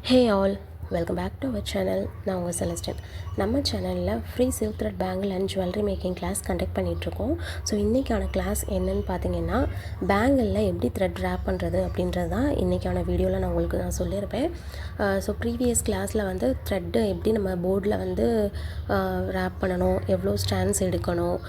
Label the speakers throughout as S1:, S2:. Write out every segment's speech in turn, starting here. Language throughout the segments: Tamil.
S1: Hey all, welcome back to our channel. நான் உங்கள் செலஸ்டன். நம்ம சேனலில் free silk thread bangle and jewellery making class conduct பண்ணிகிட்ருக்கோம். ஸோ இன்றைக்கான கிளாஸ் என்னென்னு பார்த்தீங்கன்னா, பேங்கிளில் எப்படி த்ரெட் ரேப் பண்ணுறது அப்படின்றது தான் இன்றைக்கான வீடியோவில் நான் சொல்லியிருப்பேன். ஸோ ப்ரீவியஸ் கிளாஸில் வந்து த்ரெட்டு எப்படி நம்ம போர்டில் வந்து ரேப் பண்ணணும், எவ்வளோ ஸ்டாண்ட்ஸ் எடுக்கணும்,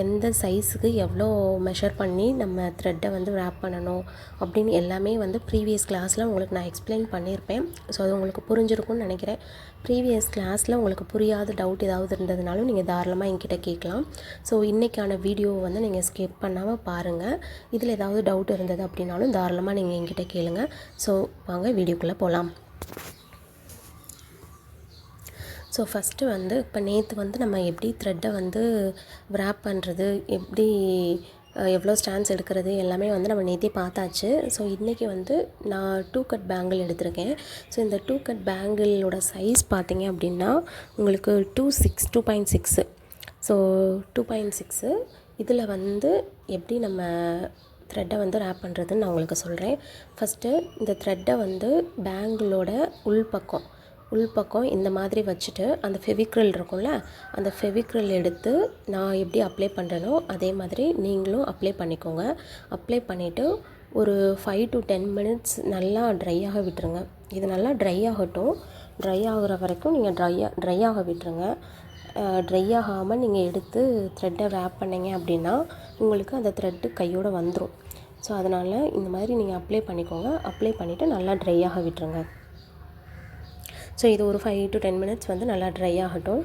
S1: எந்த சைஸுக்கு எவ்வளோ மெஷர் பண்ணி நம்ம த்ரெட்டை வந்து ரேப் பண்ணணும் அப்படின்னு எல்லாமே வந்து ப்ரீவியஸ் கிளாஸில் உங்களுக்கு நான் எக்ஸ்பிளைன் பண்ணியிருப்பேன். ஸோ அது உங்களுக்கு புரிஞ்சிருக்கும்னு நினைக்கிறேன். ப்ரீவியஸ் கிளாஸில் உங்களுக்கு புரியாத டவுட் ஏதாவது இருந்ததுனாலும் நீங்கள் தாராளமாக என்கிட்ட கேட்கலாம். ஸோ இன்றைக்கான வீடியோவை வந்து நீங்கள் ஸ்கிப் பண்ணாமல் பாருங்கள். இதில் ஏதாவது டவுட் இருந்தது அப்படின்னாலும் தாராளமாக நீங்கள் என்கிட்ட கேளுங்க. ஸோ வாங்க வீடியோக்குள்ளே போகலாம். ஸோ ஃபஸ்ட்டு வந்து இப்போ நேற்று வந்து நம்ம எப்படி த்ரெட்டை வந்து ரேப் பண்ணுறது, எப்படி எவ்வளோ ஸ்டாண்ட்ஸ் எடுக்கிறது எல்லாமே வந்து நம்ம நேற்றே பார்த்தாச்சு. ஸோ இன்றைக்கி வந்து நான் 2 கட் பேங்கிள் எடுத்திருக்கேன். ஸோ இந்த 2 கட் பேங்கிளோட சைஸ் பார்த்திங்க அப்படின்னா உங்களுக்கு 2.6 ஸோ 2.6 இதில் வந்து எப்படி நம்ம த்ரெட்டை வந்து ரேப் பண்ணுறதுன்னு நான் உங்களுக்கு சொல்கிறேன். ஃபஸ்ட்டு இந்த த்ரெட்டை வந்து பேங்கிளோட உள்பக்கம் இந்த மாதிரி வச்சுட்டு அந்த ஃபெவிக்ரில் இருக்கும்ல, அந்த ஃபெவிக்ரில் எடுத்து நான் எப்படி அப்ளை பண்ணுறேனோ அதே மாதிரி நீங்களும் அப்ளை பண்ணிக்கோங்க. அப்ளை பண்ணிவிட்டு ஒரு 5 to 10 மினிட்ஸ் நல்லா ட்ரையாக விட்டுருங்க. இது நல்லா ட்ரை ஆகட்டும். ட்ரை ஆகிற வரைக்கும் நீங்கள் ட்ரை ஆக விட்டுருங்க. ட்ரை ஆகாமல் நீங்கள் எடுத்து த்ரெட்டை ரேப் பண்ணிங்க அப்படின்னா உங்களுக்கு அந்த த்ரெட்டு கையோடு வந்துடும். ஸோ அதனால் இந்த மாதிரி நீங்கள் அப்ளை பண்ணிக்கோங்க. அப்ளை பண்ணிவிட்டு நல்லா ட்ரையாக விட்டுருங்க. ஸோ இது ஒரு 5 to 10 மினிட்ஸ் வந்து நல்லா ட்ரை ஆகட்டும்.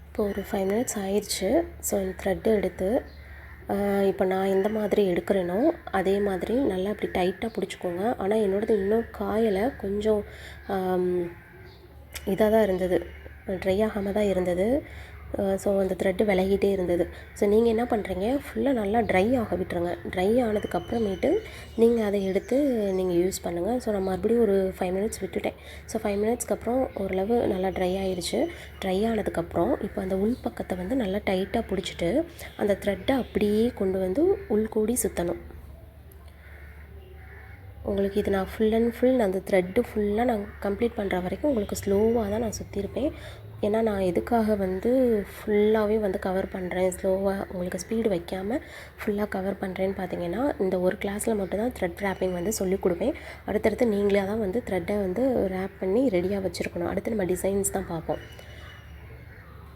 S1: இப்போ ஒரு 5 மினிட்ஸ் ஆயிடுச்சு. ஸோ இந்த த்ரெட்டு எடுத்து இப்போ நான் எந்த மாதிரி எடுக்கிறேனோ அதே மாதிரி நல்லா அப்படி டைட்டாக பிடிச்சிக்கோங்க. ஆனால் என்னோடது இன்னும் காயலை, கொஞ்சம் இதாக தான் இருந்தது, ட்ரை ஆகாமல் தான் இருந்தது. ஸோ அந்த த்ரெட்டு விலகிட்டே இருந்தது. ஸோ நீங்கள் என்ன பண்ணுறீங்க, ஃபுல்லாக நல்லா ட்ரை ஆக விட்டுருங்க. ட்ரை ஆனதுக்கப்புறமேட்டு நீங்கள் அதை எடுத்து நீங்கள் யூஸ் பண்ணுங்கள். ஸோ நான் மறுபடியும் ஒரு 5 மினிட்ஸ் விட்டுட்டேன். ஸோ 5 மினிட்ஸ்க்கு அப்புறம் ஓரளவு நல்லா ட்ரை ஆயிடுச்சு. ட்ரை ஆனதுக்கப்புறம் இப்போ அந்த உள் பக்கத்தை வந்து நல்லா டைட்டாக பிடிச்சிட்டு அந்த த்ரெட்டை அப்படியே கொண்டு வந்து உள்கூடி சுற்றணும். உங்களுக்கு இது நான் ஃபுல் அண்ட் ஃபுல் அந்த த்ரெட்டு ஃபுல்லாக நான் கம்ப்ளீட் பண்ணுற வரைக்கும் உங்களுக்கு ஸ்லோவாக தான் நான் சுற்றிருப்பேன். ஏன்னா நான் எதுக்காக வந்து ஃபுல்லாகவே வந்து கவர் பண்ணுறேன், ஸ்லோவாக உங்களுக்கு ஸ்பீடு வைக்காமல் ஃபுல்லாக கவர் பண்ணுறேன்னு பார்த்தீங்கன்னா, இந்த ஒரு கிளாஸில் மட்டும்தான் த்ரெட் ரேப்பிங் வந்து சொல்லிக் கொடுப்பேன். அடுத்தடுத்து நீங்களே தான் வந்து த்ரெட்டை வந்து ரேப் பண்ணி ரெடியாக வச்சுருக்கணும். அடுத்து நம்ம டிசைன்ஸ் தான் பார்ப்போம்.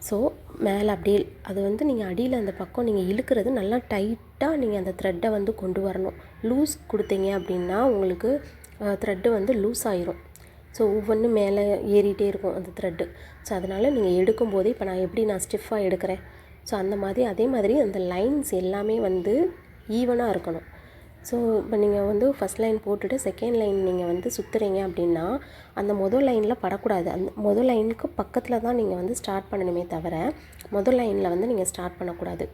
S1: ஸோ மேலே அப்படியே அது வந்து நீங்கள் அடியில் அந்த பக்கம் நீங்கள் இழுக்கிறது நல்லா டைட்டாக நீங்கள் அந்த த்ரெட்டை வந்து கொண்டு வரணும். லூஸ் கொடுத்தீங்க அப்படின்னா உங்களுக்கு த்ரெட்டு வந்து லூஸ் ஆயிரும். ஸோ ஒவ்வொன்றும் மேலே ஏறிட்டே இருக்கும் அந்த த்ரெட்டு. ஸோ அதனால் நீங்கள் எடுக்கும்போதே இப்போ நான் எப்படி ஸ்டிஃபாக எடுக்கிறேன், ஸோ அந்த மாதிரி அதே மாதிரி அந்த லைன்ஸ் எல்லாமே வந்து ஈவனாக இருக்கணும். ஸோ இப்போ நீங்கள் வந்து ஃபஸ்ட் லைன் போட்டுட்டு செகண்ட் லைன் நீங்கள் வந்து சுற்றுறீங்க அப்படின்னா அந்த முதல் லைனில் படக்கூடாது. அந்த முதல் லைனுக்கு பக்கத்தில் தான் நீங்கள் வந்து ஸ்டார்ட் பண்ணணுமே தவிர முதல் லைனில் வந்து நீங்கள் ஸ்டார்ட் பண்ணக்கூடாது.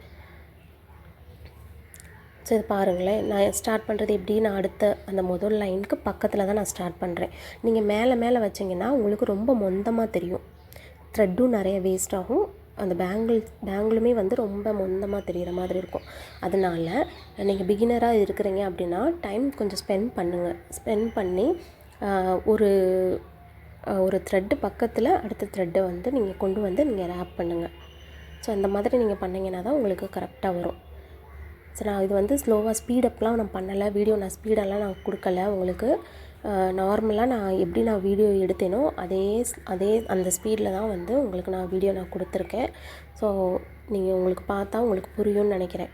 S1: ஸோ இது பாருங்களேன், நான் ஸ்டார்ட் பண்ணுறது எப்படி, நான் அடுத்த அந்த முதல் லைனுக்கு பக்கத்தில் தான் நான் ஸ்டார்ட் பண்ணுறேன். நீங்கள் மேலே வச்சிங்கன்னா உங்களுக்கு ரொம்ப மொந்தமாக தெரியும், த்ரெட்டும் நிறைய வேஸ்ட் ஆகும், அந்த பேங்கிளுமே வந்து ரொம்ப மொந்தமாக தெரிகிற மாதிரி இருக்கும். அதனால் நீங்கள் பிகினராக இருக்கிறீங்க அப்படின்னா டைம் கொஞ்சம் ஸ்பெண்ட் பண்ணி ஒரு த்ரெட்டு பக்கத்தில் அடுத்த த்ரெட்டை வந்து நீங்கள் கொண்டு வந்து நீங்கள் ரேப் பண்ணுங்கள். ஸோ அந்த மாதிரி நீங்கள் பண்ணிங்கன்னா தான் உங்களுக்கு கரெக்டாக வரும். ஸோ நான் இது வந்து ஸ்லோவாக ஸ்பீடப்லாம் நான் பண்ணலை, வீடியோ நான் ஸ்பீடெல்லாம் நான் கொடுக்கல உங்களுக்கு. நார்மலாக நான் எப்படி வீடியோ எடுத்தேனோ அதே அந்த ஸ்பீடில் தான் வந்து உங்களுக்கு நான் வீடியோ கொடுத்துருக்கேன். ஸோ நீங்கள் உங்களுக்கு பார்த்தா உங்களுக்கு புரியும்னு நினைக்கிறேன்.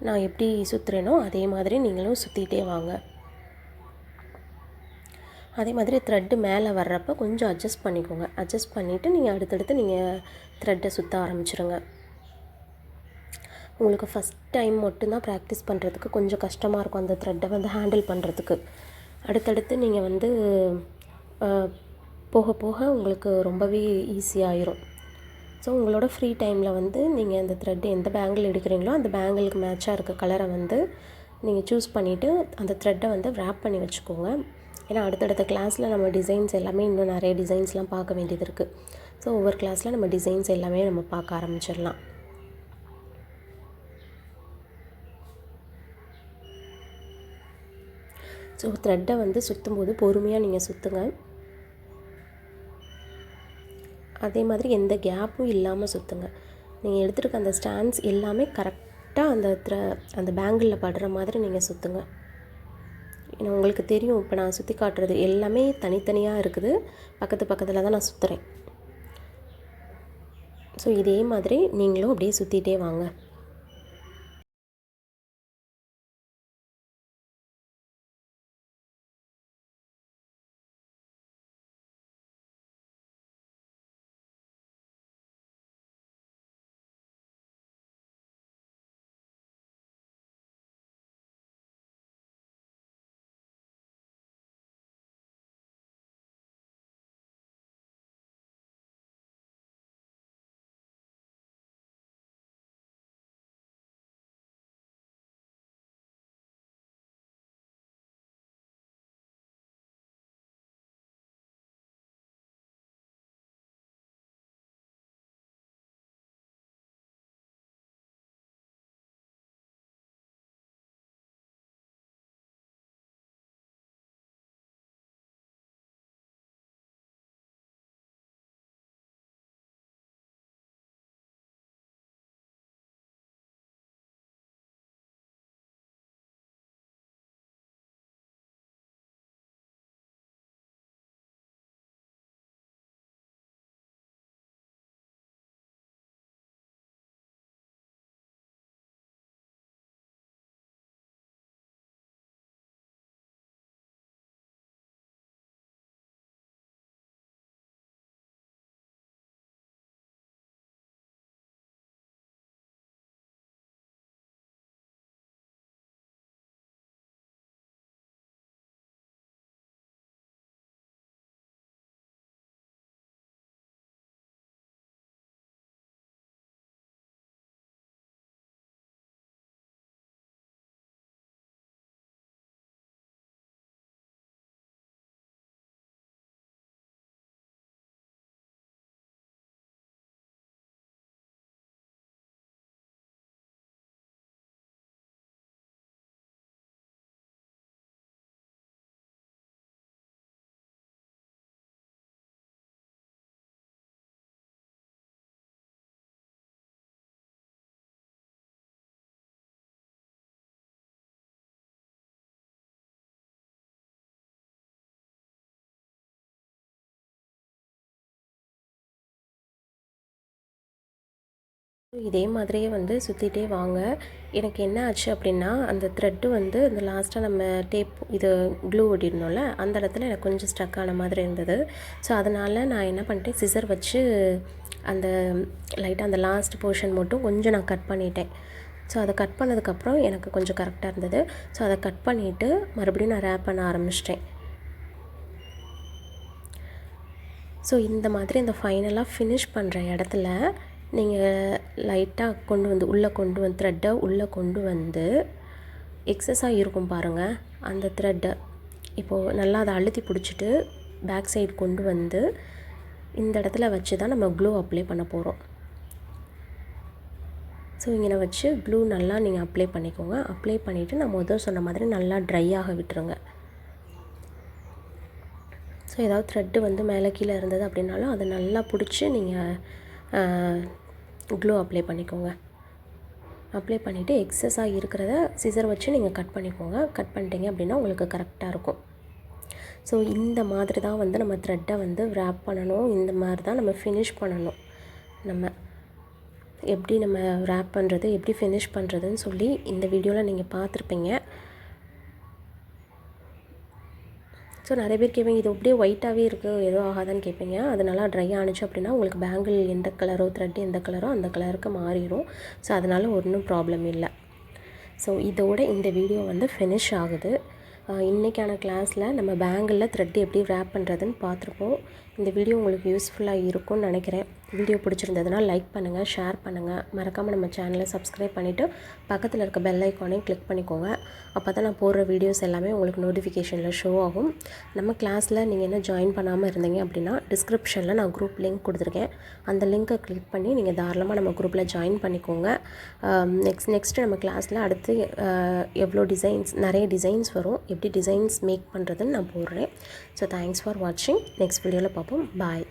S1: நான் எப்படி சுற்றுறேனோ அதே மாதிரி நீங்களும் சுற்றிகிட்டே வாங்க. அதே மாதிரி த்ரெட்டு மேலே வர்றப்போ கொஞ்சம் அட்ஜஸ்ட் பண்ணிக்கோங்க. அட்ஜஸ்ட் பண்ணிவிட்டு நீங்கள் அடுத்தடுத்து நீங்கள் த்ரெட்டை சுற்ற ஆரம்பிச்சிருங்க. உங்களுக்கு ஃபஸ்ட் டைம் மட்டும்தான் ப்ராக்டிஸ் பண்ணுறதுக்கு கொஞ்சம் கஷ்டமாக இருக்கும் அந்த த்ரெட்டை வந்து ஹேண்டில் பண்ணுறதுக்கு. அடுத்தடுத்து நீங்கள் வந்து போக போக உங்களுக்கு ரொம்பவே ஈஸியாகிடும். ஸோ உங்களோட ஃப்ரீ டைமில் வந்து நீங்கள் அந்த த்ரெட் எந்த பேங்கிள் எடுக்கிறீங்களோ அந்த பேங்கிளுக்கு மேட்சாக இருக்க கலரை வந்து நீங்கள் சூஸ் பண்ணிவிட்டு அந்த த்ரெட்டை வந்து wrap பண்ணி வச்சுக்கோங்க. ஏன்னா அடுத்தடுத்த கிளாஸில் நம்ம டிசைன்ஸ் எல்லாமே இன்னும் நிறைய டிசைன்ஸ்லாம் பார்க்க வேண்டியது இருக்குது. ஸோ ஒவ்வொரு கிளாஸில் நம்ம டிசைன்ஸ் எல்லாமே நம்ம பார்க்க ஆரம்பிச்சிடலாம். ஸோ த்ரெட்டை வந்து சுற்றும்போது பொறுமையாக நீங்கள் சுற்றுங்க. அதே மாதிரி எந்த கேப்பும் இல்லாமல் சுற்றுங்க. நீங்கள் எடுத்துருக்க அந்த ஸ்டாண்ட்ஸ் எல்லாமே கரெக்டாக அந்த பேங்கிளில் படுற மாதிரி நீங்கள் சுற்றுங்க. ஏன்னா உங்களுக்கு தெரியும், இப்போ நான் சுற்றி காட்டுறது எல்லாமே தனித்தனியாக இருக்குது, பக்கத்தில் தான் நான் சுற்றுறேன். ஸோ இதே மாதிரி நீங்களும் அப்படியே சுற்றிட்டே வாங்க. இதே மாதிரியே வந்து சுற்றிட்டே வாங்க. எனக்கு என்ன ஆச்சு அப்படின்னா, அந்த த்ரெட்டு வந்து இந்த லாஸ்ட்டாக நம்ம டேப் இது க்ளூ ஒட்டியிருந்தோம்ல, அந்த இடத்துல எனக்கு கொஞ்சம் ஸ்டக் ஆன மாதிரி இருந்தது. ஸோ அதனால் நான் என்ன பண்ணிட்டேன், சிசர் வச்சு அந்த லைட்டாக அந்த லாஸ்ட் போர்ஷன் மட்டும் கொஞ்சம் நான் கட் பண்ணிட்டேன். ஸோ அதை கட் பண்ணதுக்கப்புறம் எனக்கு கொஞ்சம் கரெக்டாக இருந்தது. ஸோ அதை கட் பண்ணிவிட்டு மறுபடியும் நான் ரேப் பண்ண ஆரம்பிச்சிட்டேன். ஸோ இந்த மாதிரி இந்த ஃபைனலாக ஃபினிஷ் பண்ணுற இடத்துல நீங்கள் லைட்டாக த்ரெட்டை உள்ளே கொண்டு வந்து எக்ஸஸாக இருக்கும் பாருங்கள், அந்த த்ரெட்டை இப்போது நல்லா அதை அழுத்தி பிடிச்சிட்டு பேக் சைடு கொண்டு வந்து இந்த இடத்துல வச்சு தான் நம்ம க்ளூ அப்ளை பண்ண போகிறோம். ஸோ இங்கே வச்சு க்ளூ நல்லா நீங்கள் அப்ளை பண்ணிக்கோங்க. அப்ளை பண்ணிவிட்டு நான் முதல் சொன்ன மாதிரி நல்லா ட்ரை ஆக விட்டுருங்க. ஸோ ஏதாவது த்ரெட்டு வந்து மேலே கீழே இருந்தது அப்படின்னாலும் அதை நல்லா பிடிச்சி நீங்கள் க்ளூ அப்ளை பண்ணிக்கோங்க. அப்ளை பண்ணிவிட்டு எக்ஸஸாக இருக்கிறத சிசர் வச்சு நீங்கள் கட் பண்ணிக்கோங்க. கட் பண்ணிட்டீங்க அப்படின்னா உங்களுக்கு கரெக்டாக இருக்கும். ஸோ இந்த மாதிரி தான் வந்து நம்ம த்ரெட்டை வந்து wrap பண்ணணும். இந்த மாதிரி தான் நம்ம ஃபினிஷ் பண்ணணும். நம்ம எப்படி நம்ம wrap பண்ணுறது, எப்படி ஃபினிஷ் பண்ணுறதுன்னு சொல்லி இந்த வீடியோவில் நீங்கள் பார்த்துருப்பீங்க. ஸோ நிறைய பேர் கேட்பீங்க, இது அப்படியே ஒயிட்டாகவே இருக்குது, எதுவும் ஆகாதான்னு கேட்பீங்க. அது நல்லா ட்ரை ஆனிச்சு அப்படின்னா உங்களுக்கு பேங்கிள் எந்த கலரோ த்ரெட் எந்த கலரோ அந்த கலருக்கு மாறிடும். ஸோ அதனால் ஒன்றும் ப்ராப்ளம் இல்லை. ஸோ இதோட இந்த வீடியோ வந்து ஃபினிஷ் ஆகுது. இன்றைக்கான கிளாஸில் நம்ம பேங்கிளில் த்ரெட் எப்படி wrap பண்ணுறதுன்னு பார்த்துருப்போம். இந்த வீடியோ உங்களுக்கு யூஸ்ஃபுல்லாக இருக்கும்னு நினைக்கிறேன். வீடியோ பிடிச்சிருந்ததுன்னா லைக் பண்ணுங்கள், ஷேர் பண்ணுங்கள். மறக்காமல் நம்ம சேனலை சப்ஸ்கிரைப் பண்ணிவிட்டு பக்கத்தில் இருக்க பெல் ஐக்கானையும் கிளிக் பண்ணிக்கோங்க. அப்போ தான் நான் போடுற வீடியோஸ் எல்லாமே உங்களுக்கு நோட்டிஃபிகேஷனில் ஷோ ஆகும். நம்ம கிளாஸில் நீங்கள் என்ன ஜாயின் பண்ணாமல் இருந்தீங்க அப்படின்னா டிஸ்கிரிப்ஷனில் நான் குரூப் லிங்க் கொடுத்துருக்கேன். அந்த லிங்க்கை கிளிக் பண்ணி நீங்கள் தாராளமாக நம்ம குரூப்பில் ஜாயின் பண்ணிக்கோங்க. நெக்ஸ்ட்டு நம்ம கிளாஸில் அடுத்து எவ்வளோ நிறைய டிசைன்ஸ் வரும், எப்படி டிசைன்ஸ் மேக் பண்ணுறதுன்னு நான் போடுறேன். ஸோ தேங்க்ஸ் ஃபார் வாட்சிங். நெக்ஸ்ட் வீடியோவில் பார்ப்போம். பாய்.